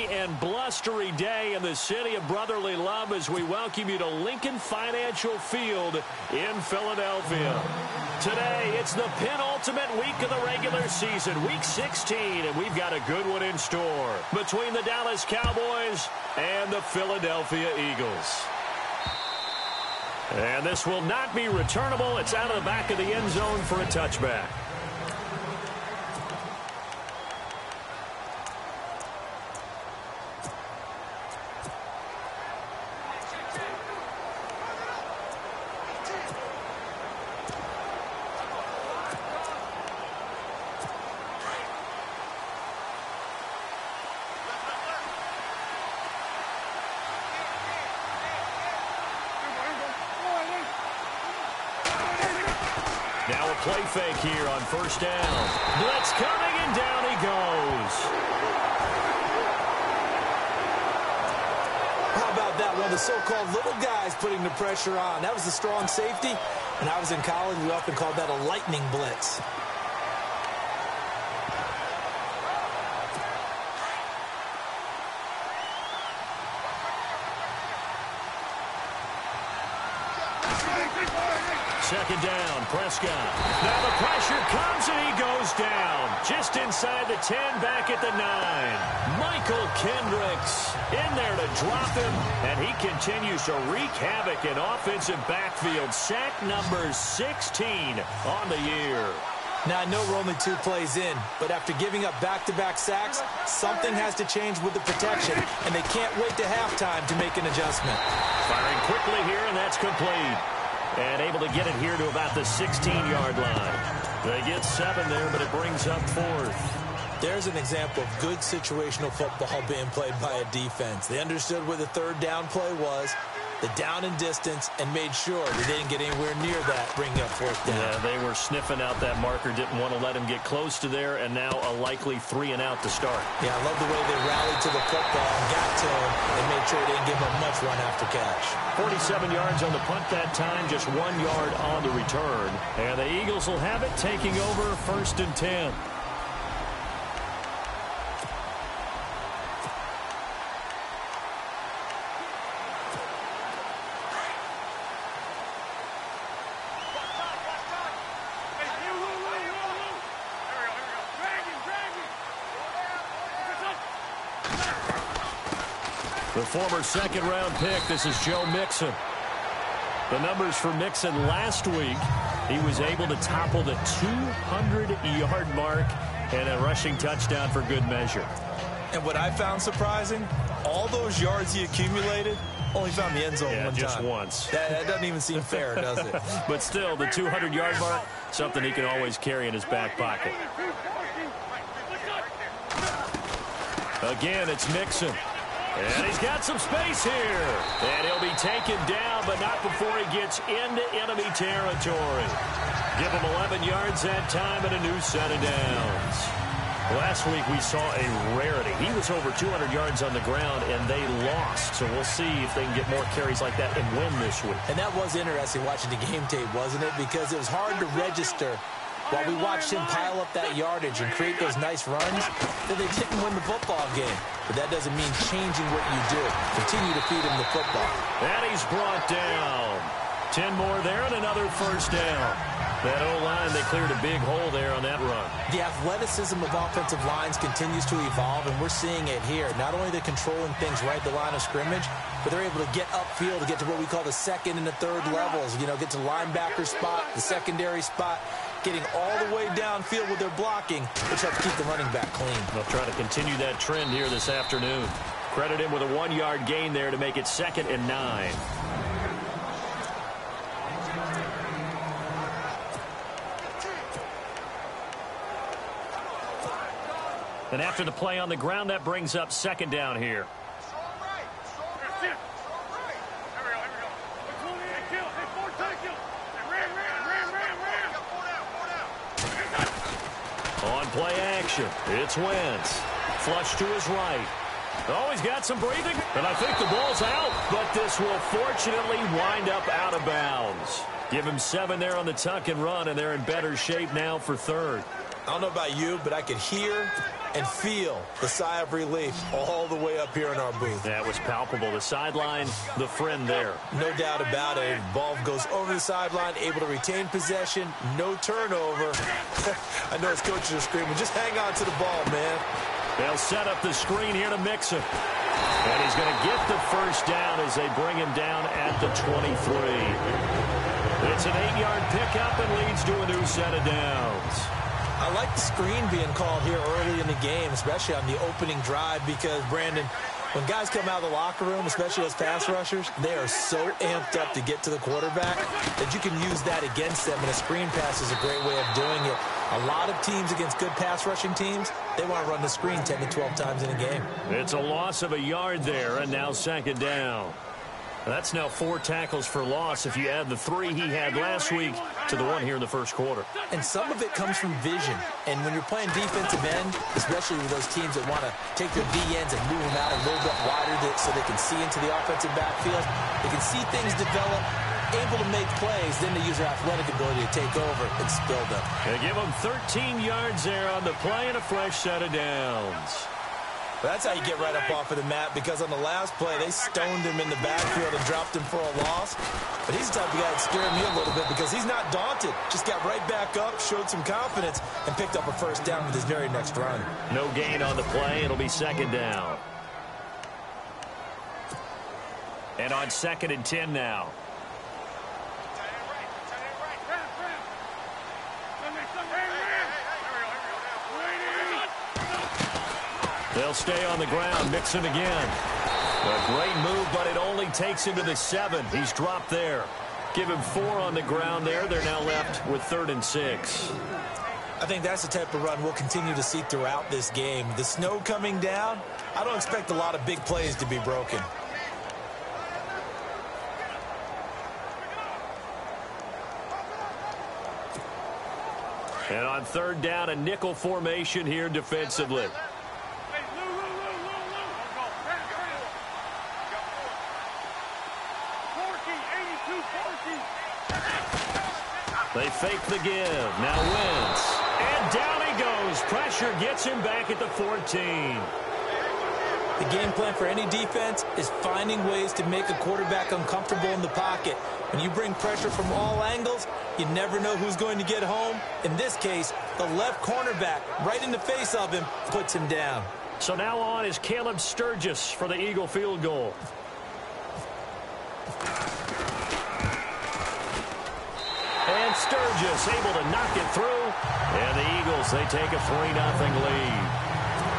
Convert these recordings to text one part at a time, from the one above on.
sunny and blustery day in the city of brotherly love as we welcome you to Lincoln Financial Field in Philadelphia. Today, it's the penultimate week of the regular season, week 16, and we've got a good one in store between the Dallas Cowboys and the Philadelphia Eagles. And this will not be returnable. It's out of the back of the end zone for a touchback. Now a play fake here on first down. Blitz coming, and down he goes. How about that? One of the so-called little guys putting the pressure on. That was the strong safety. When I was in college, we often called that a lightning blitz. Second down, Prescott. Now the pressure comes, and he goes down. Just inside the 10, back at the 9. Michael Kendricks in there to drop him, and he continues to wreak havoc in offensive backfield. Sack number 16 on the year. Now, I know we're only 2 plays in, but after giving up back-to-back sacks, something has to change with the protection, and they can't wait to halftime to make an adjustment. Firing quickly here, and that's complete. And able to get it here to about the 16-yard line. They get 7 there, but it brings up 4th. There's an example of good situational football being played by a defense. They understood where the third down play was, the down and distance, and made sure they didn't get anywhere near that, bringing up 4th down. Yeah, they were sniffing out that marker, didn't want to let him get close to there, and now a likely 3-and-out to start. Yeah, I love the way they rallied to the football and got to him and made sure they didn't give him much run after catch. 47 yards on the punt that time, just 1 yard on the return. And the Eagles will have it, taking over 1st and 10. The former second-round pick, this is Joe Mixon. The numbers for Mixon last week, he was able to topple the 200-yard mark and a rushing touchdown for good measure. And what I found surprising, all those yards he accumulated, only found the end zone one time. Just once. That doesn't even seem fair, does it? But still, the 200-yard mark, something he can always carry in his back pocket. Again, it's Mixon. And he's got some space here. And he'll be taken down, but not before he gets into enemy territory. Give him 11 yards that time and a new set of downs. Last week we saw a rarity. He was over 200 yards on the ground, and they lost. So we'll see if they can get more carries like that and win this week. And that was interesting watching the game tape, wasn't it? Because it was hard to register while we watched him pile up that yardage and create those nice runs, that they didn't win the football game. But that doesn't mean changing what you do. Continue to feed him the football. And he's brought down. 10 more there and another first down. That O-line, they cleared a big hole there on that run. The athleticism of offensive lines continues to evolve, and we're seeing it here. Not only are they controlling things right at the line of scrimmage, but they're able to get upfield to get to what we call the second and the third levels. You know, get to linebacker spot, the secondary spot, getting all the way downfield with their blocking, which helps keep the running back clean. They'll try to continue that trend here this afternoon. Credit him with a 1-yard gain there to make it 2nd and 9. And after the play on the ground, that brings up 2nd down here. On play action, it's Wentz. Flush to his right. Oh, he's got some breathing, and I think the ball's out. But this will fortunately wind up out of bounds. Give him 7 there on the tuck and run, and they're in better shape now for 3rd. I don't know about you, but I could hear and feel the sigh of relief all the way up here in our booth. That was palpable. The sideline, the friend there. No doubt about it. Ball goes over the sideline, able to retain possession, no turnover. I know his coaches are screaming, just hang on to the ball, man. They'll set up the screen here to mix it. And he's going to get the first down as they bring him down at the 23. It's an 8-yard pickup and leads to a new set of downs. I like the screen being called here early in the game, especially on the opening drive, because, Brandon, when guys come out of the locker room, especially as pass rushers, they are so amped up to get to the quarterback that you can use that against them, and a screen pass is a great way of doing it. A lot of teams against good pass rushing teams, they want to run the screen 10 to 12 times in a game. It's a loss of a yard there, and now second down. That's now 4 tackles for loss if you add the 3 he had last week to the 1 here in the first quarter. And some of it comes from vision. And when you're playing defensive end, especially with those teams that want to take their D-ends and move them out a little bit wider so they can see into the offensive backfield, they can see things develop, able to make plays, then they use their athletic ability to take over and spill them. They give them 13 yards there on the play and a fresh set of downs. That's how you get right up off of the mat, because on the last play, they stoned him in the backfield and dropped him for a loss. But he's the type of guy that scared me a little bit because he's not daunted. Just got right back up, showed some confidence, and picked up a first down with his very next run. No gain on the play. It'll be second down. And on 2nd and 10 now. They'll stay on the ground, mix him again. A great move, but it only takes him to the 7. He's dropped there. Give him 4 on the ground there. They're now left with 3rd and 6. I think that's the type of run we'll continue to see throughout this game. The snow coming down, I don't expect a lot of big plays to be broken. And on 3rd down, a nickel formation here defensively. They fake the give. Now Wentz. And down he goes. Pressure gets him back at the 14. The game plan for any defense is finding ways to make a quarterback uncomfortable in the pocket. When you bring pressure from all angles, you never know who's going to get home. In this case, the left cornerback, right in the face of him, puts him down. So now on is Caleb Sturgis for the Eagle field goal. And Sturgis able to knock it through. And the Eagles, they take a 3-0 lead.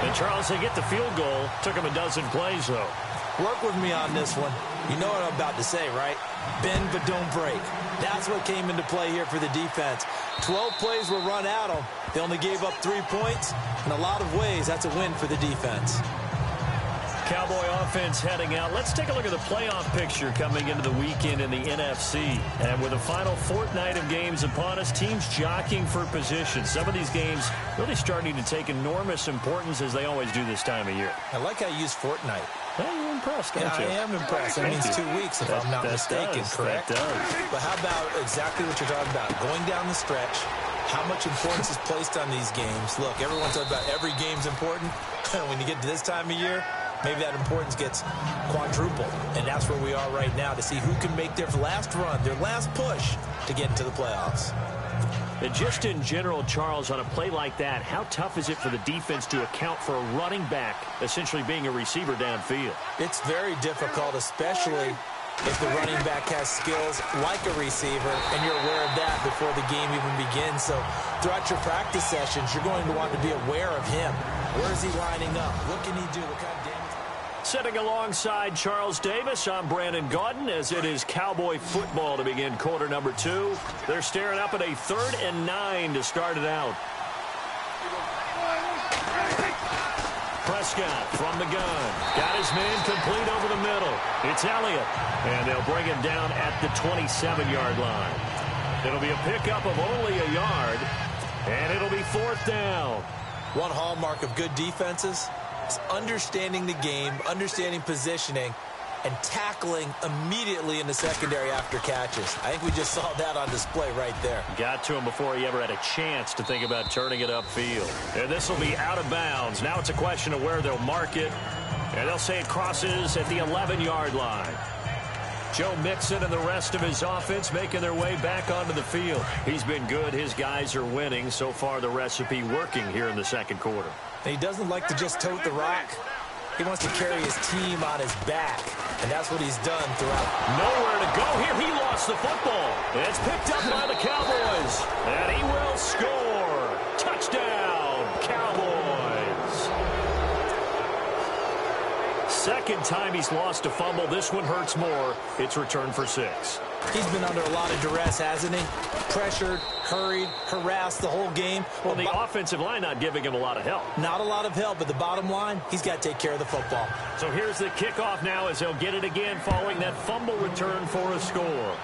And Charles, they get the field goal. Took them a dozen plays, though. Work with me on this one. You know what I'm about to say, right? Bend but don't break. That's what came into play here for the defense. 12 plays were run at them. They only gave up 3 points. In a lot of ways, that's a win for the defense. Cowboy offense heading out. Let's take a look at the playoff picture coming into the weekend in the NFC. And with the final fortnight of games upon us, teams jockeying for position. Some of these games really starting to take enormous importance as they always do this time of year. I like how you use fortnight. Well, you're impressed, don't you? I am impressed. That means 2 weeks, if I'm not mistaken, correct? That does. But how about exactly what you're talking about? Going down the stretch, how much importance is placed on these games. Look, everyone's talking about every game's important. When you get to this time of year, maybe that importance gets quadrupled. And that's where we are right now, to see who can make their last run, their last push to get into the playoffs. And just in general, Charles, on a play like that, how tough is it for the defense to account for a running back essentially being a receiver downfield? It's very difficult, especially if the running back has skills like a receiver, and you're aware of that before the game even begins. So throughout your practice sessions, you're going to want to be aware of him. Where is he lining up? What can he do? What kind of damage? Sitting alongside Charles Davis, I'm Brandon Gaudin, as it is Cowboy football to begin quarter number 2. They're staring up at a 3rd and 9 to start it out. Prescott from the gun. Got his man complete over the middle. It's Elliott. And they'll bring him down at the 27-yard line. It'll be a pickup of only a yard. And it'll be 4th down. One hallmark of good defenses is understanding the game, understanding positioning, and tackling immediately in the secondary after catches. I think we just saw that on display right there. Got to him before he ever had a chance to think about turning it upfield. And this will be out of bounds. Now it's a question of where they'll mark it. And they'll say it crosses at the 11-yard line. Joe Mixon and the rest of his offense making their way back onto the field. He's been good. His guys are winning. So far, the recipe working here in the second quarter. And he doesn't like to just tote the rock. He wants to carry his team on his back, and that's what he's done throughout. Nowhere to go here. He lost the football. It's picked up by the Cowboys, and he will score. Touchdown, Cowboys. Second time he's lost a fumble. This one hurts more. It's returned for 6. He's been under a lot of duress, hasn't he? Pressured, hurried, harassed the whole game. Well, the offensive line not giving him a lot of help. Not a lot of help, but the bottom line, he's got to take care of the football. So here's the kickoff now as he'll get it again following that fumble return for a score.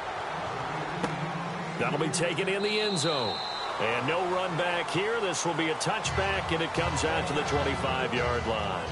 That'll be taken in the end zone. And no run back here. This will be a touchback, and it comes out to the 25-yard line.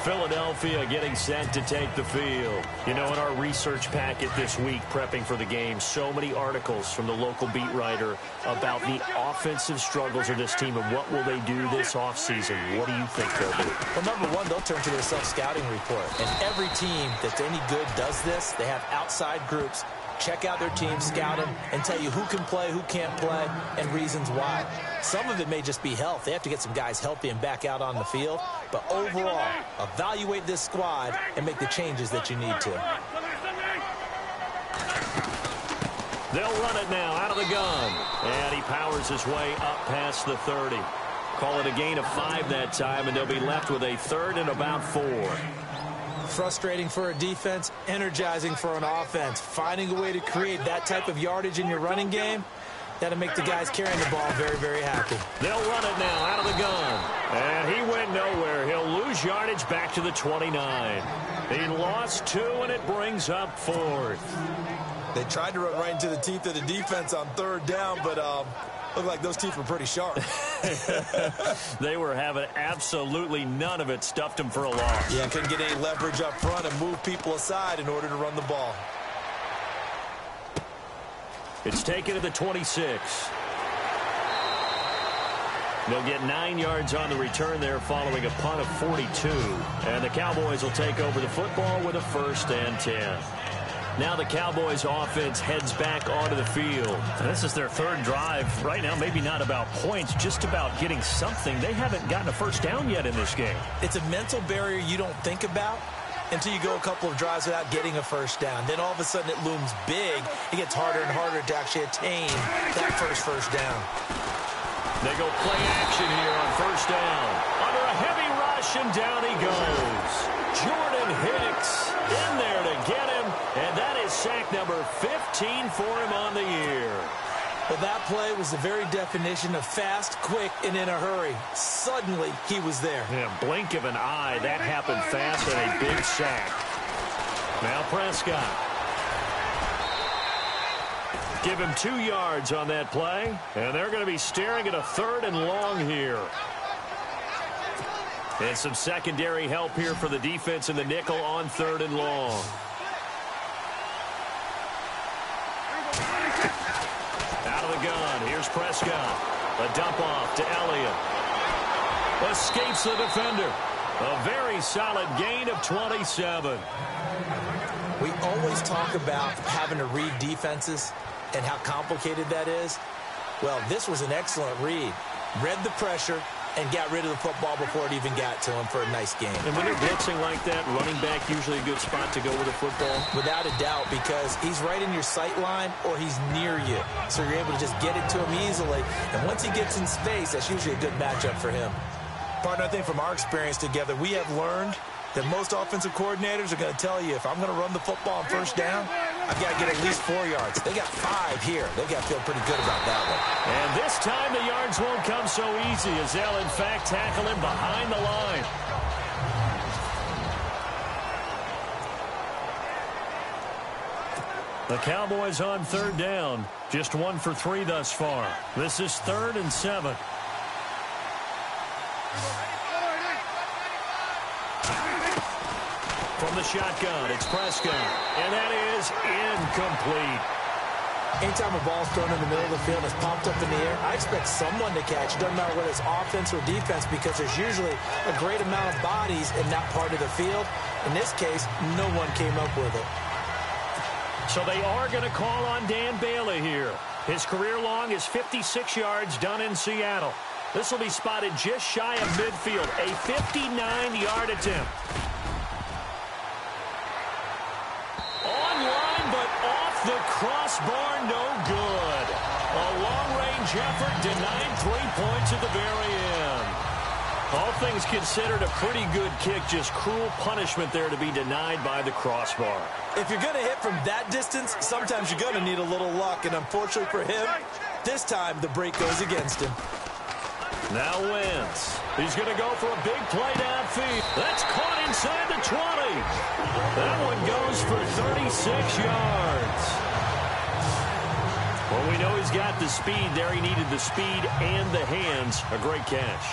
Philadelphia getting set to take the field. You know, in our research packet this week, prepping for the game, so many articles from the local beat writer about the offensive struggles of this team and what will they do this offseason. What do you think they'll do? Well, number one, they'll turn to their self-scouting report. And every team that's any good does this. They have outside groups. Check out their team, scout them, and tell you who can play, who can't play, and reasons why. Some of it may just be health. They have to get some guys healthy and back out on the field. But overall, evaluate this squad and make the changes that you need to. They'll run it now out of the gun. And he powers his way up past the 30. Call it a gain of 5 that time, and they'll be left with a 3rd and about 4. Frustrating for a defense, energizing for an offense. Finding a way to create that type of yardage in your running game, that'll make the guys carrying the ball very, very happy. They'll run it now out of the gun. And he went nowhere. He'll lose yardage back to the 29. He lost 2, and it brings up 4th. They tried to run right into the teeth of the defense on 3rd down, but looked like those teeth were pretty sharp. They were having absolutely none of it. Stuffed them for a loss. Yeah, couldn't get any leverage up front and move people aside in order to run the ball. It's taken to the 26. They'll get 9 yards on the return there following a punt of 42. And the Cowboys will take over the football with a 1st and 10. Now the Cowboys offense heads back onto the field. This is their 3rd drive. Right now, maybe not about points, just about getting something. They haven't gotten a 1st down yet in this game. It's a mental barrier you don't think about until you go a couple of drives without getting a 1st down. Then all of a sudden it looms big. It gets harder and harder to actually attain that first down. They go play action here on 1st down. Under a heavy rush, and down he goes. Jordan Hicks in there to get him, and that is sack number 15 for him on the year. Well, that play was the very definition of fast, quick, and in a hurry. Suddenly, he was there. Yeah, blink of an eye. That happened fast, and a big sack. Now Prescott. Give him 2 yards on that play, and they're going to be staring at a 3rd and long here. And some secondary help here for the defense in the nickel on 3rd and long. Out of the gun, here's Prescott. A dump off to Elliott. Escapes the defender. A very solid gain of 27. We always talk about having to read defenses and how complicated that is. Well, this was an excellent read. Read the pressure and got rid of the football before it even got to him for a nice game. And when they're blitzing like that, running back usually a good spot to go with the football? Without a doubt, because he's right in your sight line or he's near you. So you're able to just get it to him easily. And once he gets in space, that's usually a good matchup for him. Partner, I think from our experience together, we have learned that most offensive coordinators are going to tell you, if I'm going to run the football on 1st down, I've got to get at least 4 yards. They got 5 here. They got to feel pretty good about that one. And this time the yards won't come so easy as they'll, in fact, tackle him behind the line. The Cowboys on 3rd down. Just 1 for 3 thus far. This is 3rd and 7. From the shotgun, it's Prescott. And that is incomplete. Anytime a ball's thrown in the middle of the field, it's popped up in the air, I expect someone to catch. It doesn't matter whether it's offense or defense, because there's usually a great amount of bodies in that part of the field. In this case, no one came up with it. So they are going to call on Dan Bailey here. His career long is 56 yards done in Seattle. This will be spotted just shy of midfield, a 59-yard attempt. Online, but off the crossbar, no good. A long-range effort denied 3 points at the very end. All things considered, a pretty good kick, just cruel punishment there to be denied by the crossbar. If you're going to hit from that distance, sometimes you're going to need a little luck, and unfortunately for him, this time the break goes against him. Now Wentz. He's going to go for a big play downfield. That's caught inside the 20. That one goes for 36 yards. Well, we know he's got the speed there. He needed the speed and the hands. A great catch.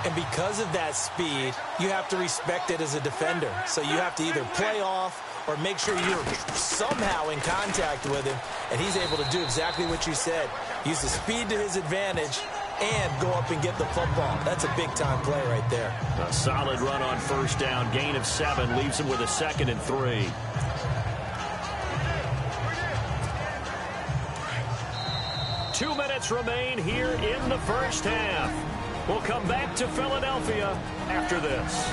And because of that speed, you have to respect it as a defender. So you have to either play off or make sure you're somehow in contact with him. And he's able to do exactly what you said. Use the speed to his advantage and go up and get the football. That's a big-time play right there. A solid run on first down. Gain of 7 leaves him with a 2nd and 3. Two minutes remain here in the first half. We'll come back to Philadelphia after this.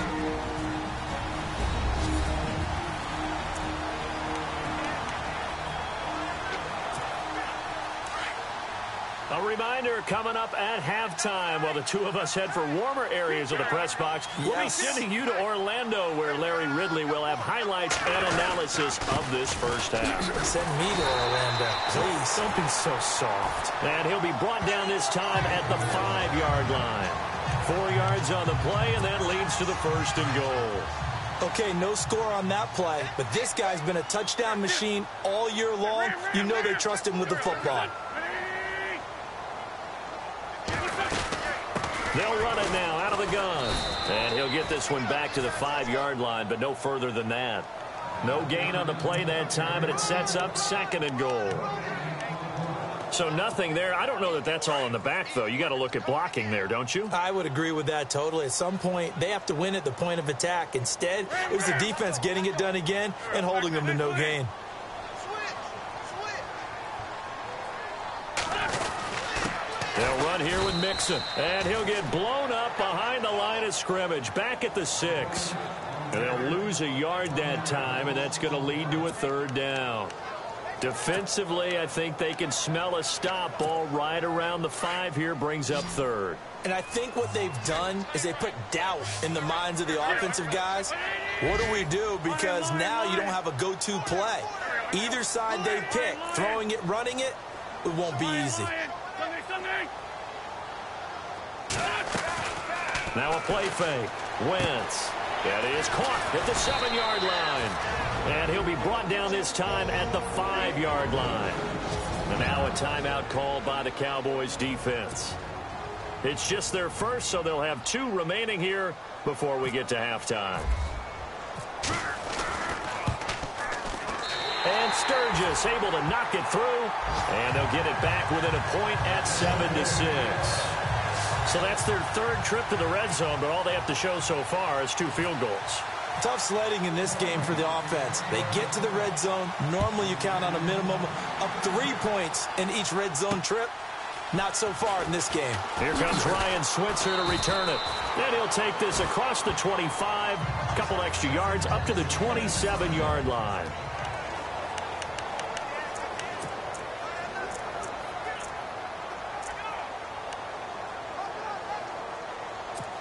A reminder, coming up at halftime, while the two of us head for warmer areas of the press box, we'll be sending you to Orlando, where Larry Ridley will have highlights and analysis of this first half. Send me to Orlando, please. Don't be so soft. And he'll be brought down this time at the 5-yard line. 4 yards on the play, and that leads to the 1st and goal. Okay, no score on that play, but this guy's been a touchdown machine all year long. You know they trust him with the football. They'll run it now out of the gun. And he'll get this one back to the 5-yard line, but no further than that. No gain on the play that time, and it sets up 2nd and goal. So nothing there. I don't know that that's all in the back, though. You got to look at blocking there, don't you? I would agree with that totally. At some point, they have to win at the point of attack. Instead, it was the defense getting it done again and holding them to no gain. They'll run here with Mixon, and he'll get blown up behind the line of scrimmage, back at the 6. And they'll lose a yard that time, and that's going to lead to a 3rd down. Defensively, I think they can smell a stop. Ball right around the 5 here, brings up 3rd. And I think what they've done is they put doubt in the minds of the offensive guys. What do we do? Because now you don't have a go-to play. Either side they pick, throwing it, running it, it won't be easy. Now a play fake. Wentz. That is caught at the 7-yard line. And he'll be brought down this time at the 5-yard line. And now a timeout called by the Cowboys defense. It's just their first, so they'll have 2 remaining here before we get to halftime. And Sturgis able to knock it through. And they'll get it back within a point at 7-6. So that's their 3rd trip to the red zone, but all they have to show so far is 2 field goals. Tough sledding in this game for the offense. They get to the red zone. Normally you count on a minimum of 3 points in each red zone trip. Not so far in this game. Here comes Ryan Switzer to return it. Then he'll take this across the 25, a couple extra yards, up to the 27-yard line.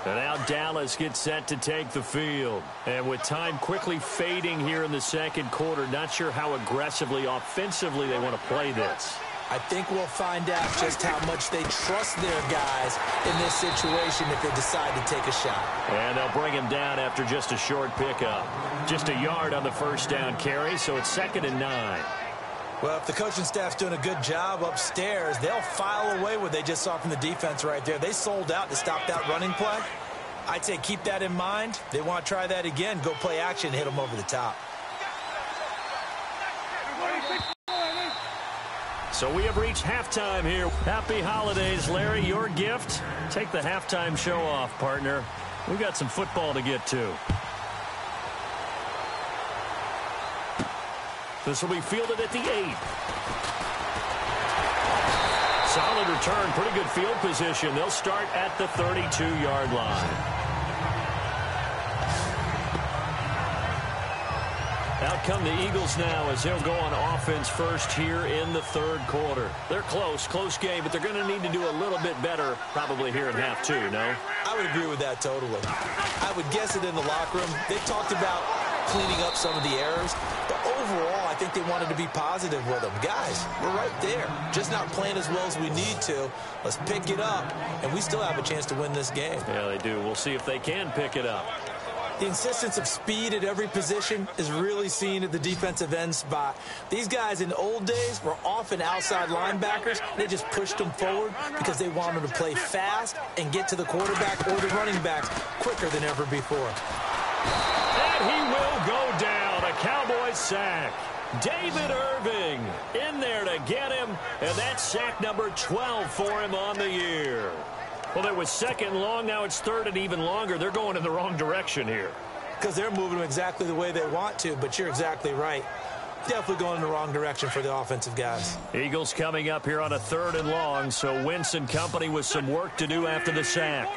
And now Dallas gets set to take the field. And with time quickly fading here in the 2nd quarter, not sure how aggressively, offensively they want to play this. I think we'll find out just how much they trust their guys in this situation if they decide to take a shot. And they'll bring him down after just a short pickup. Just a yard on the 1st down carry, so it's 2nd and 9. Well, if the coaching staff's doing a good job upstairs, they'll file away what they just saw from the defense right there. They sold out to stop that running play. I'd say keep that in mind. They want to try that again. Go play action, hit them over the top. So we have reached halftime here. Happy holidays, Larry. Your gift? Take the halftime show off, partner. We got some football to get to. This will be fielded at the 8. Solid return, pretty good field position. They'll start at the 32-yard line. Out come the Eagles now as they'll go on offense first here in the third quarter. They're close game, but they're going to need to do a little bit better probably here in half two, no? I would agree with that totally. I would guess it in the locker room. They've talked about cleaning up some of the errors, but overall, I think they wanted to be positive with them. Guys, we're right there. Just not playing as well as we need to. Let's pick it up, and we still have a chance to win this game. Yeah, they do. We'll see if they can pick it up. The insistence of speed at every position is really seen at the defensive end spot. These guys in the old days were often outside linebackers. They just pushed them forward because they wanted to play fast and get to the quarterback or the running backs quicker than ever before. And he will go down. A Cowboys sack. David Irving in there to get him, and that's sack number 12 for him on the year. Well, it was second and long. Now it's third and even longer. They're going in the wrong direction here. Because they're moving them exactly the way they want to, but you're exactly right. Definitely going in the wrong direction for the offensive guys. Eagles coming up here on a third and long, so Wentz and company with some work to do after the sack.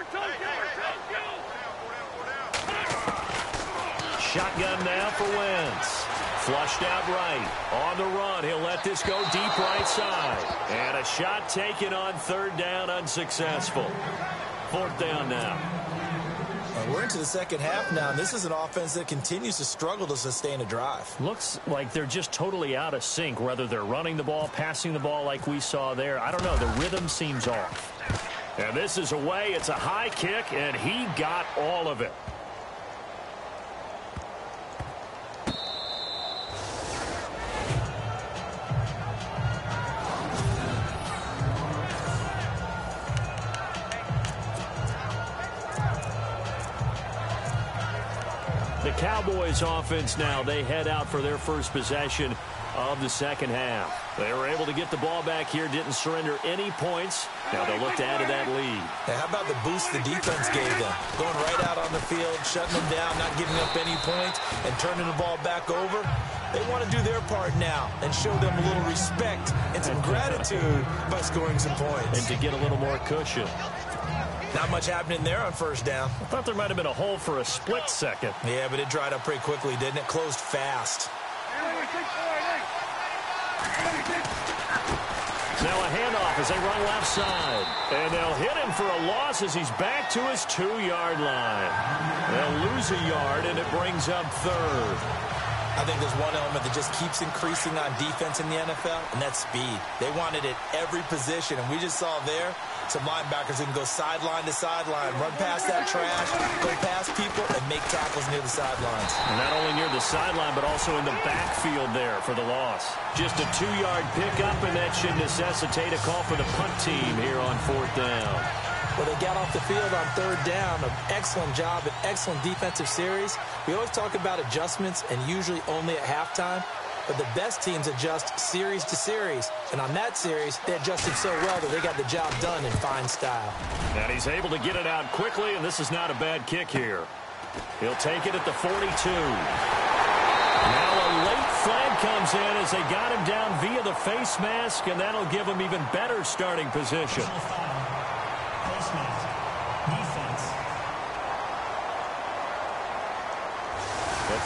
Shotgun now for Wentz. Flushed out right. On the run, he'll let this go deep right side. And a shot taken on third down, unsuccessful. Fourth down now. We're into the second half now, and this is an offense that continues to struggle to sustain a drive. Looks like they're just totally out of sync, whether they're running the ball, passing the ball like we saw there. I don't know. The rhythm seems off. And this is away. It's a high kick, and he got all of it. The Cowboys offense now, they head out for their first possession of the second half. They were able to get the ball back here, didn't surrender any points. Now they'll look to add to that lead. Now, how about the boost the defense gave them? Going right out on the field, shutting them down, not giving up any points, and turning the ball back over. They want to do their part now and show them a little respect and some gratitude by scoring some points. And to get a little more cushion. Not much happening there on first down. I thought there might have been a hole for a split second. Yeah, but it dried up pretty quickly, didn't it? Closed fast. Now a handoff as they run left side. And they'll hit him for a loss as he's back to his 2-yard line. They'll lose a yard, and it brings up third. I think there's one element that just keeps increasing on defense in the NFL, and that's speed. They want it at every position, and we just saw there some linebackers who can go sideline to sideline, run past that trash, go past people, and make tackles near the sidelines. And not only near the sideline, but also in the backfield there for the loss. Just a 2-yard pickup, and that should necessitate a call for the punt team here on fourth down. Well, they got off the field on third down. An excellent job, an excellent defensive series. We always talk about adjustments, and usually only at halftime. But the best teams adjust series to series. And on that series, they adjusted so well that they got the job done in fine style. And he's able to get it out quickly, and this is not a bad kick here. He'll take it at the 42. Now a late flag comes in as they got him down via the face mask, and that'll give him even better starting position.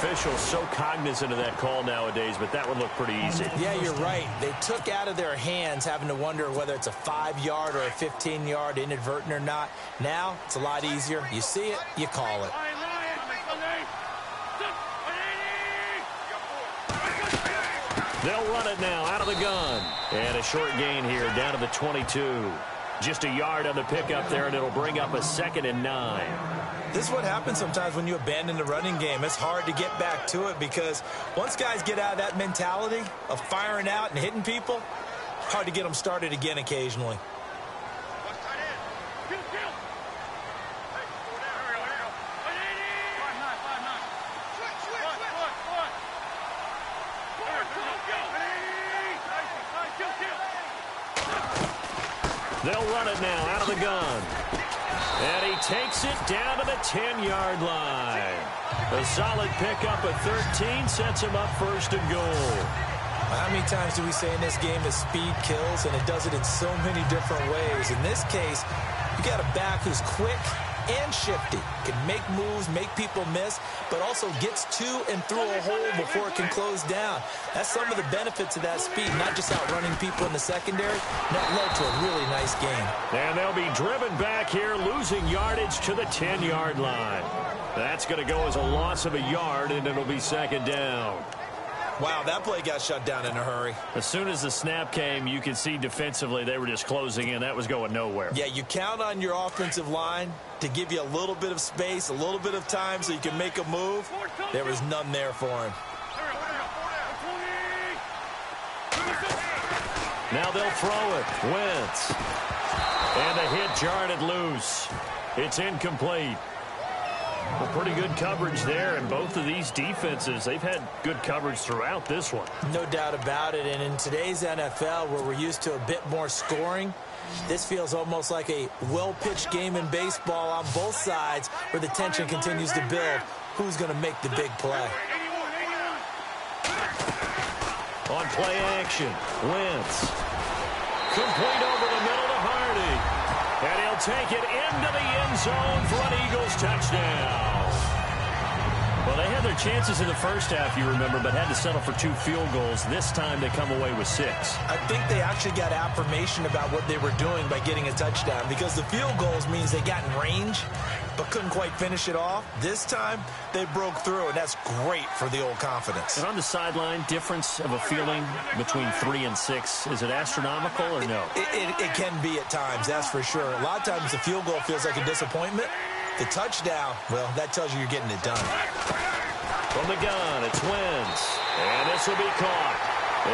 Officials so cognizant of that call nowadays, but that would look pretty easy. Yeah, you're right. They took out of their hands having to wonder whether it's a 5-yard or a 15-yard, inadvertent or not. Now, it's a lot easier. You see it, you call it. They'll run it now out of the gun. And a short gain here down to the 22. Just a yard on the pickup there, and it'll bring up a 2nd and 9. This is what happens sometimes when you abandon the running game. It's hard to get back to it because once guys get out of that mentality of firing out and hitting people, hard to get them started again occasionally. They'll run it now out of the gun. And he takes it down to the 10-yard line. A solid pickup at 13 sets him up first and goal. How many times do we say in this game that speed kills, and it does it in so many different ways? In this case, you got a back who's quick and shifty, can make moves, make people miss, but also gets to and through a hole before it can close down. That's some of the benefits of that speed, not just outrunning people in the secondary. That led to a really nice game. And they'll be driven back here, losing yardage to the 10-yard line. That's going to go as a loss of a yard, and it'll be second down. Wow, that play got shut down in a hurry. As soon as the snap came, you could see defensively they were just closing in. That was going nowhere. Yeah, you count on your offensive line to give you a little bit of space, a little bit of time so you can make a move. There was none there for him. Now they'll throw it. Wentz. And the hit jarred it loose. It's incomplete. Well, pretty good coverage there, and both of these defenses, they've had good coverage throughout this one. No doubt about it, and in today's NFL, where we're used to a bit more scoring, this feels almost like a well-pitched game in baseball on both sides where the tension continues to build. Who's going to make the big play? On play action, Wentz. Complete over the middle to Hardy. And he'll take it into the end zone for an Eagles touchdown. Well, they had their chances in the first half, you remember, but had to settle for 2 field goals. This time they come away with 6. I think they actually got affirmation about what they were doing by getting a touchdown, because the field goals means they got in range but couldn't quite finish it off. This time they broke through, and that's great for the old confidence. And on the sideline, difference of a feeling between 3 and 6, is it astronomical or no? It can be at times, that's for sure. A lot of times the field goal feels like a disappointment. The touchdown, well, that tells you you're getting it done. From the gun, it's Wentz. And this will be caught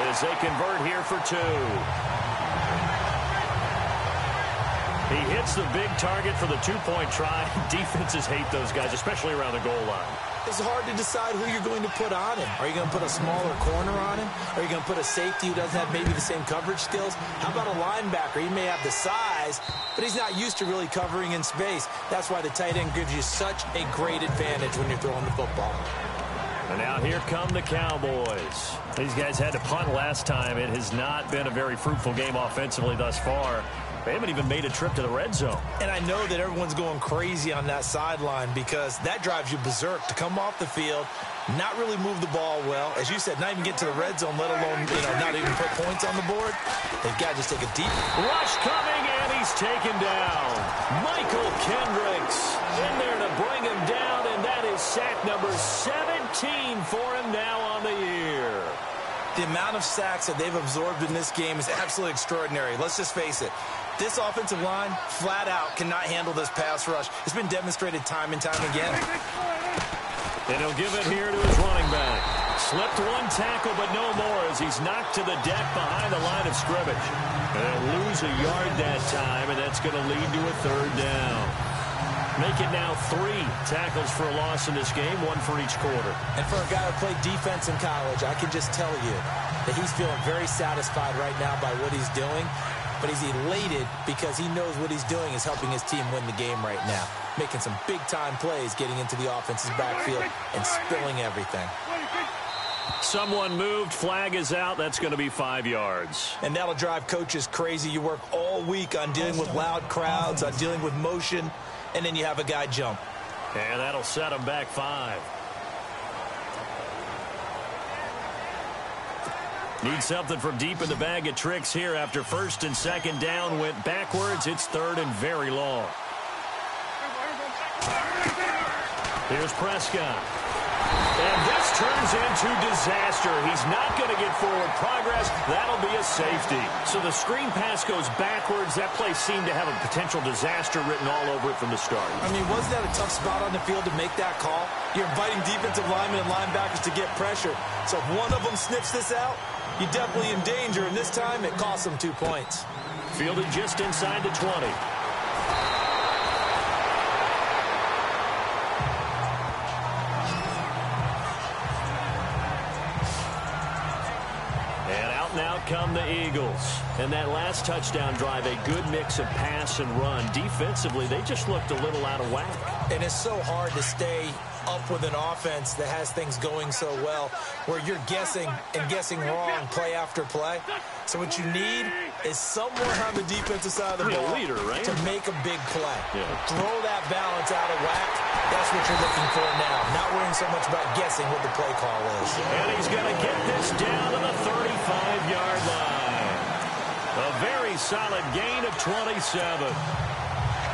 as they convert here for 2. He hits the big target for the 2-point try. Defenses hate those guys, especially around the goal line. It's hard to decide who you're going to put on him. Are you going to put a smaller corner on him? Are you going to put a safety who doesn't have maybe the same coverage skills? How about a linebacker? He may have the size, but he's not used to really covering in space. That's why the tight end gives you such a great advantage when you're throwing the football. And now here come the Cowboys. These guys had to punt last time. It has not been a very fruitful game offensively thus far. They haven't even made a trip to the red zone. And I know that everyone's going crazy on that sideline because that drives you berserk to come off the field, not really move the ball well. As you said, not even get to the red zone, let alone, not even put points on the board. They've got to just take a deep rush coming, and he's taken down. Michael Kendricks in there to bring him down, and that is sack number 17 for him now on the year. The amount of sacks that they've absorbed in this game is absolutely extraordinary. Let's just face it. This offensive line, flat out, cannot handle this pass rush. It's been demonstrated time and time again. And he'll give it here to his running back. Slipped 1 tackle, but no more as he's knocked to the deck behind the line of scrimmage. And they'll lose a yard that time, and that's going to lead to a 3rd down. Make it now 3 tackles for a loss in this game, 1 for each quarter. And for a guy who played defense in college, I can just tell you that he's feeling very satisfied right now by what he's doing. But he's elated because he knows what he's doing is helping his team win the game right now. Making some big-time plays, getting into the offense's backfield, and spilling everything. Someone moved. Flag is out. That's going to be 5 yards. And that'll drive coaches crazy. You work all week on dealing with loud crowds, on dealing with motion, and then you have a guy jump. And that'll set him back 5. Need something from deep in the bag of tricks here after 1st and 2nd down went backwards. It's 3rd and very long. Here's Prescott. And this turns into disaster. He's not going to get forward progress. That'll be a safety. So the screen pass goes backwards. That play seemed to have a potential disaster written all over it from the start. I mean, wasn't that a tough spot on the field to make that call? You're inviting defensive linemen and linebackers to get pressure. So if one of them sniffs this out, you're definitely in danger, and this time it costs them 2 points. Fielded just inside the 20. And out now out come the Eagles. And that last touchdown drive, a good mix of pass and run. Defensively, they just looked a little out of whack. And it's so hard to stay up with an offense that has things going so well, where you're guessing and guessing wrong play after play. So what you need is someone on the defensive side of the ball to make a big play. Yeah. Throw that balance out of whack. That's what you're looking for now. Not worrying so much about guessing what the play call is. And he's going to get this down to the 35-yard line. A very solid gain of 27.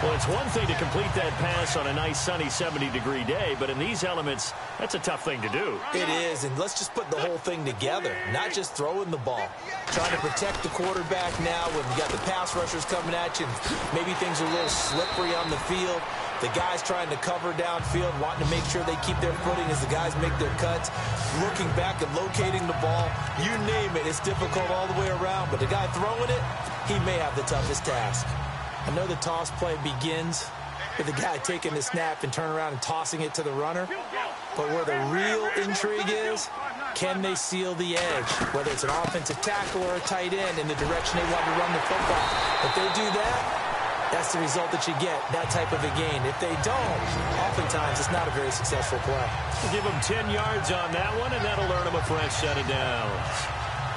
Well, it's one thing to complete that pass on a nice sunny 70-degree day, but in these elements, that's a tough thing to do. It is, and let's just put the whole thing together, not just throwing the ball. Trying to protect the quarterback now when you got the pass rushers coming at you, and maybe things are a little slippery on the field. The guys trying to cover downfield, wanting to make sure they keep their footing as the guys make their cuts. Looking back and locating the ball, you name it, it's difficult all the way around, but the guy throwing it, he may have the toughest task. I know the toss play begins with the guy taking the snap and turning around and tossing it to the runner. But where the real intrigue is, can they seal the edge? Whether it's an offensive tackle or a tight end in the direction they want to run the football. If they do that, that's the result that you get, that type of a gain. If they don't, oftentimes it's not a very successful play. We'll give them 10 yards on that one, and that'll earn them a fresh set of downs.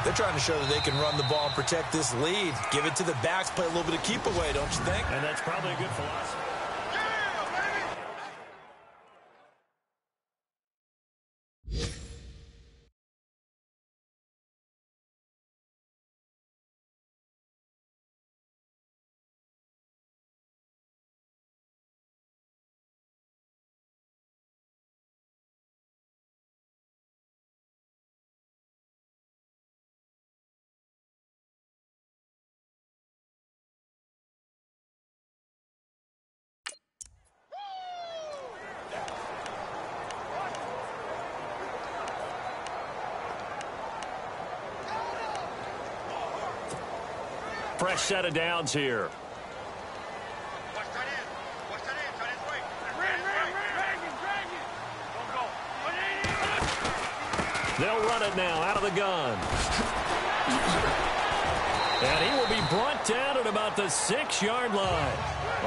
They're trying to show that they can run the ball and protect this lead. Give it to the backs, play a little bit of keep away, don't you think? And that's probably a good philosophy. Fresh set of downs here. They'll run it now out of the gun. And he will be brought down at about the 6-yard line.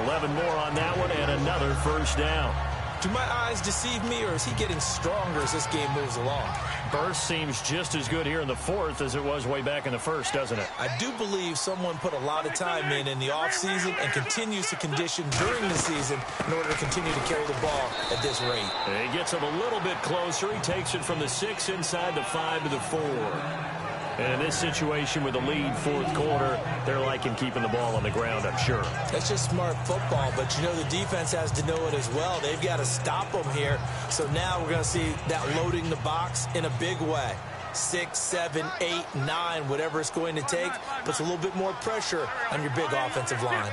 11 more on that one and another first down. Do my eyes deceive me, or is he getting stronger as this game moves along? Burst seems just as good here in the fourth as it was way back in the first, doesn't it? I do believe someone put a lot of time in the offseason and continues to condition during the season in order to continue to carry the ball at this rate. He gets him a little bit closer. He takes it from the 6 inside the 5 to the 4. And in this situation with the lead fourth quarter, they're liking keeping the ball on the ground, I'm sure. That's just smart football, but you know the defense has to know it as well. They've got to stop them here. So now we're going to see that loading the box in a big way. 6, 7, 8, 9, whatever it's going to take, puts a little bit more pressure on your big offensive line.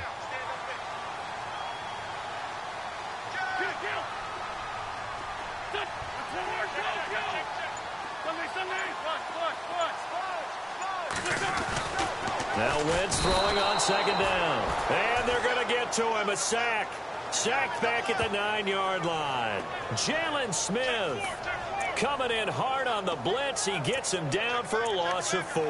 Now Wentz throwing on second down. And they're going to get to him. A sack. Sacked back at the 9-yard line. Jalen Smith coming in hard on the blitz. He gets him down for a loss of 4.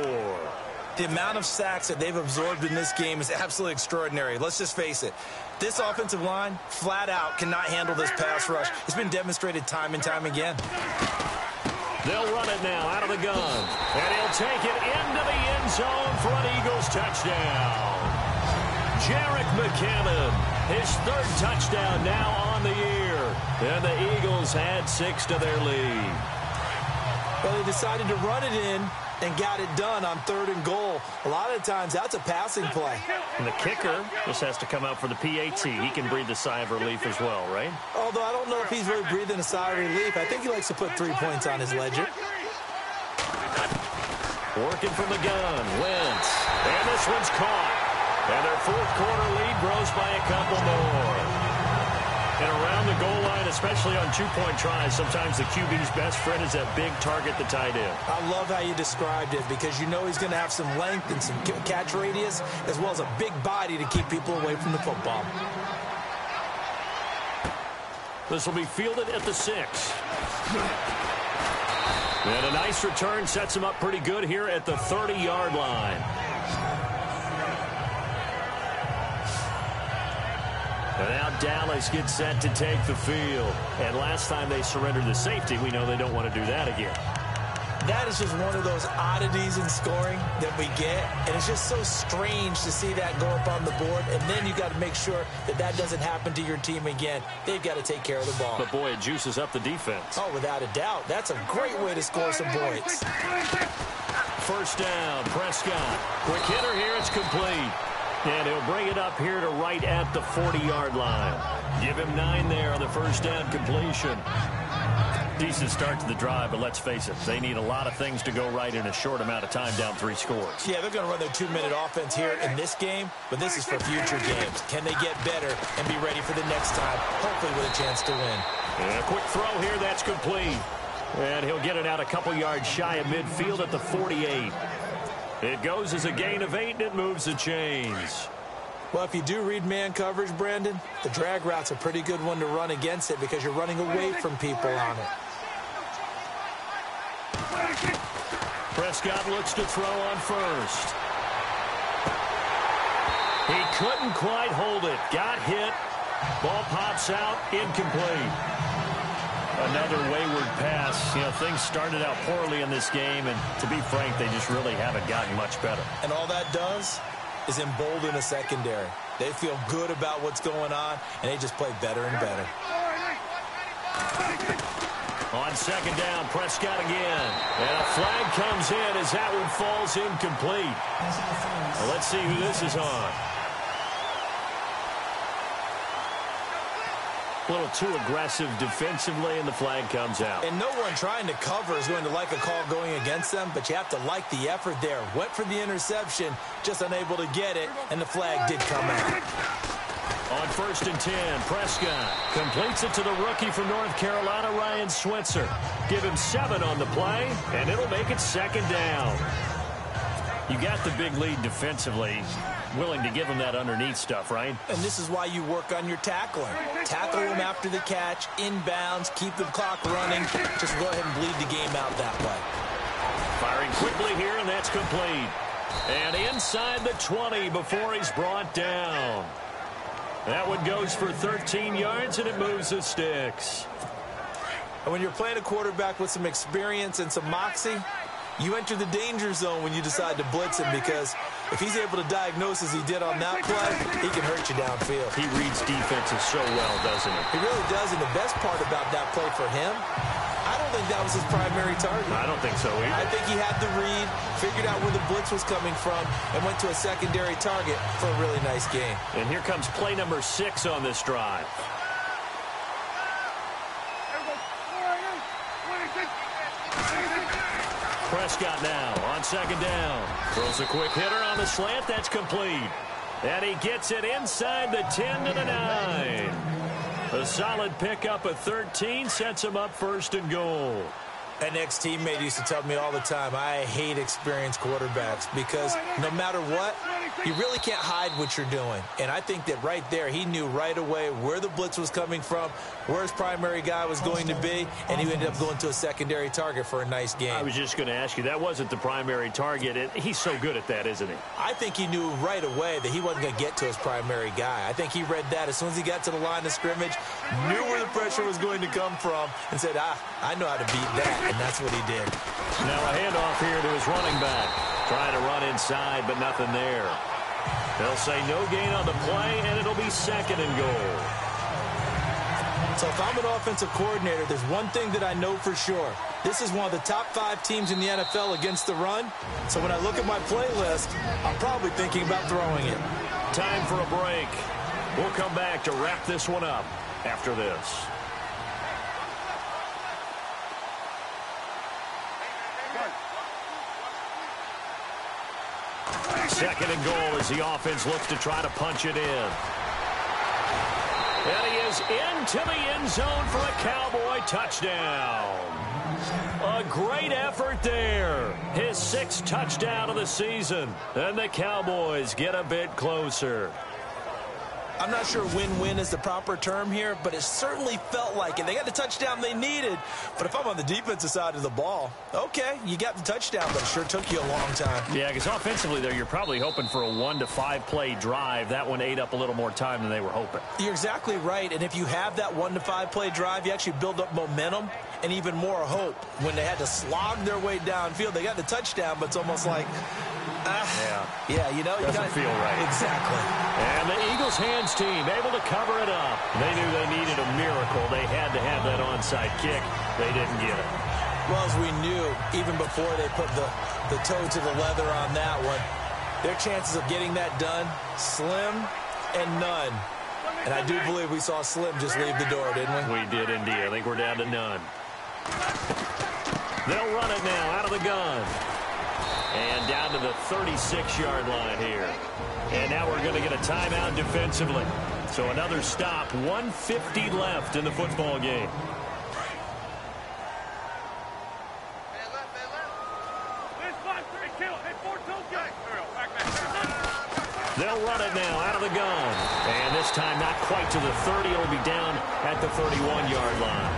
The amount of sacks that they've absorbed in this game is absolutely extraordinary. Let's just face it. This offensive line, flat out, cannot handle this pass rush. It's been demonstrated time and time again. They'll run it now out of the gun. And he'll take it into the end zone for an Eagles touchdown. Jerick McKinnon, his 3rd touchdown now on the year. And the Eagles add 6 to their lead. Well, they decided to run it in and got it done on 3rd and goal. A lot of times, that's a passing play. And the kicker just has to come out for the PAT. He can breathe a sigh of relief as well, right? Although I don't know if he's really breathing a sigh of relief. I think he likes to put 3 points on his ledger. Working from the gun, Wentz. And this one's caught. And their fourth quarter lead grows by a couple more. And around the goal line, especially on 2-point tries, sometimes the QB's best friend is that big target, the tight end. I love how you described it because you know he's going to have some length and some catch radius as well as a big body to keep people away from the football. This will be fielded at the 6. And a nice return sets him up pretty good here at the 30-yard line. And now Dallas gets set to take the field. And last time they surrendered the safety, we know they don't want to do that again. That is just one of those oddities in scoring that we get. And it's just so strange to see that go up on the board. And then you got to make sure that that doesn't happen to your team again. They've got to take care of the ball. But, boy, it juices up the defense. Oh, without a doubt. That's a great way to score some points. First down, Prescott. Quick hitter here, it's complete. And he'll bring it up here to right at the 40-yard line. Give him 9 there on the first down completion. Decent start to the drive, but let's face it, they need a lot of things to go right in a short amount of time, down 3 scores. Yeah, they're going to run their 2-minute offense here in this game, but this is for future games. Can they get better and be ready for the next time, hopefully with a chance to win? And a quick throw here, that's complete. And he'll get it out a couple yards shy of midfield at the 48. It goes as a gain of 8, and it moves the chains. Well, if you do read man coverage, Brandon, the drag route's a pretty good one to run against it because you're running away from people on it. Prescott looks to throw on first. He couldn't quite hold it. Got hit. Ball pops out. Incomplete. Another wayward pass. You know, things started out poorly in this game, and to be frank, they just really haven't gotten much better. And all that does is embolden a secondary. They feel good about what's going on, and they just play better and better. On second down, Prescott again. And a flag comes in as that one falls incomplete. Well, let's see who this is on. A little too aggressive defensively, and the flag comes out. And no one trying to cover is going to like a call going against them, but you have to like the effort there. Went for the interception, just unable to get it, and the flag did come out. On first and 10, Prescott completes it to the rookie from North Carolina, Ryan Switzer. Give him 7 on the play, and it'll make it second down. You got the big lead defensively. Willing to give him that underneath stuff, right? And this is why you work on your tackling. Tackle him after the catch, inbounds, keep the clock running. Just go ahead and bleed the game out that way. Firing quickly here, and that's complete. And inside the 20 before he's brought down. That one goes for 13 yards, and it moves the sticks. And when you're playing a quarterback with some experience and some moxie, you enter the danger zone when you decide to blitz him, because if he's able to diagnose as he did on that play, he can hurt you downfield. He reads defenses so well, doesn't he? He really does, and the best part about that play for him, I don't think that was his primary target. I don't think so either. I think he had the read, figured out where the blitz was coming from, and went to a secondary target for a really nice game. And here comes play number 6 on this drive. Prescott now on second down. Throws a quick hitter on the slant. That's complete. And he gets it inside the 10 to the 9. A solid pickup of 13 sets him up first and goal. An ex-teammate used to tell me all the time, I hate experienced quarterbacks because no matter what, you really can't hide what you're doing. And I think that right there, he knew right away where the blitz was coming from, where his primary guy was going to be, and he ended up going to a secondary target for a nice game. I was just going to ask you, that wasn't the primary target. He's so good at that, isn't he? I think he knew right away that he wasn't going to get to his primary guy. I think he read that as soon as he got to the line of scrimmage, knew where the pressure was going to come from, and said, I know how to beat that. And that's what he did. Now a handoff here to his running back. Trying to run inside, but nothing there. They'll say no gain on the play, and it'll be second and goal. So if I'm an offensive coordinator, there's one thing that I know for sure. This is one of the top 5 teams in the NFL against the run. So when I look at my playlist, I'm probably thinking about throwing it. Time for a break. We'll come back to wrap this one up after this. Second and goal as the offense looks to try to punch it in. And he is into the end zone for a Cowboy touchdown. A great effort there. His 6th touchdown of the season. And the Cowboys get a bit closer. I'm not sure win-win is the proper term here, but it certainly felt like it. They got the touchdown they needed, but if I'm on the defensive side of the ball, okay, you got the touchdown, but it sure took you a long time. Yeah, because offensively there, you're probably hoping for a 1 to 5 play drive. That one ate up a little more time than they were hoping. You're exactly right, and if you have that 1 to 5 play drive, you actually build up momentum and even more hope. When they had to slog their way downfield, they got the touchdown, but it's almost like, yeah, you know, doesn't feel right. Exactly. And the Eagles hands team able to cover it up. They knew they needed a miracle. They had to have that onside kick. They didn't get it. Well, as we knew, even before they put the toe to the leather on that one, their chances of getting that done, slim and none. And I do believe we saw Slim just leave the door, didn't we? We did indeed. I think we're down to none. They'll run it now out of the gun. And down to the 36-yard line here. And now we're going to get a timeout defensively. So another stop, 1:50 left in the football game. They'll run it now out of the gun. And this time not quite to the 30. It'll be down at the 31-yard line.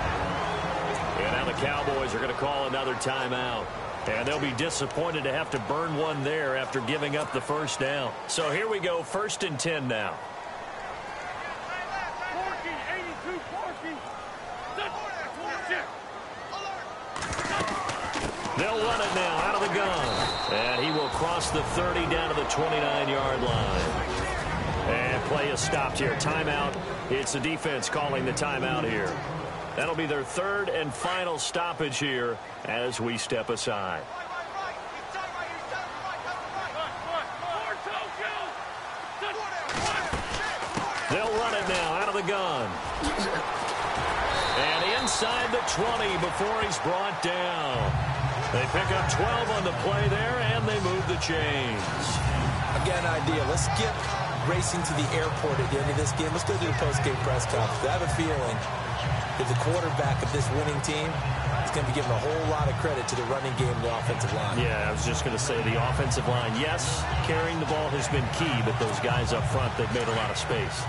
And now the Cowboys are going to call another timeout. And they'll be disappointed to have to burn one there after giving up the first down. So here we go, 1st and 10 now. They'll run it now out of the gun. And he will cross the 30 down to the 29-yard line. And play is stopped here. Timeout. It's the defense calling the timeout here. That'll be their 3rd and final stoppage here as we step aside. They'll run it now out of the gun. And inside the 20 before he's brought down. They pick up 12 on the play there, and they move the chains. Again, idea. Let's skip racing to the airport at the end of this game. Let's go to the post-game press conference. I have a feeling that the quarterback of this winning team is going to be given a whole lot of credit to the running game and the offensive line. Yeah, I was just going to say the offensive line. Yes, carrying the ball has been key, but those guys up front, they've made a lot of space.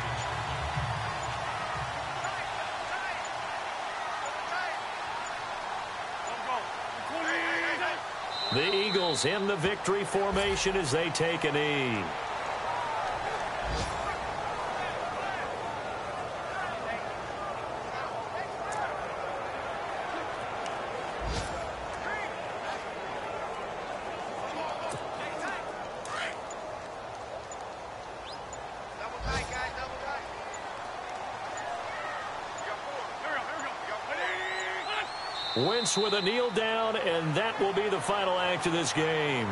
The Eagles in the victory formation as they take a knee. Wentz with a kneel down, and that will be the final act of this game.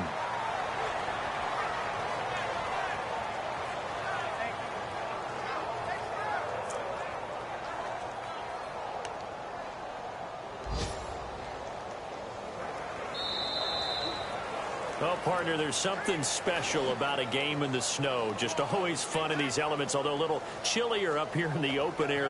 Well, partner, there's something special about a game in the snow. Just always fun in these elements, although a little chillier up here in the open air.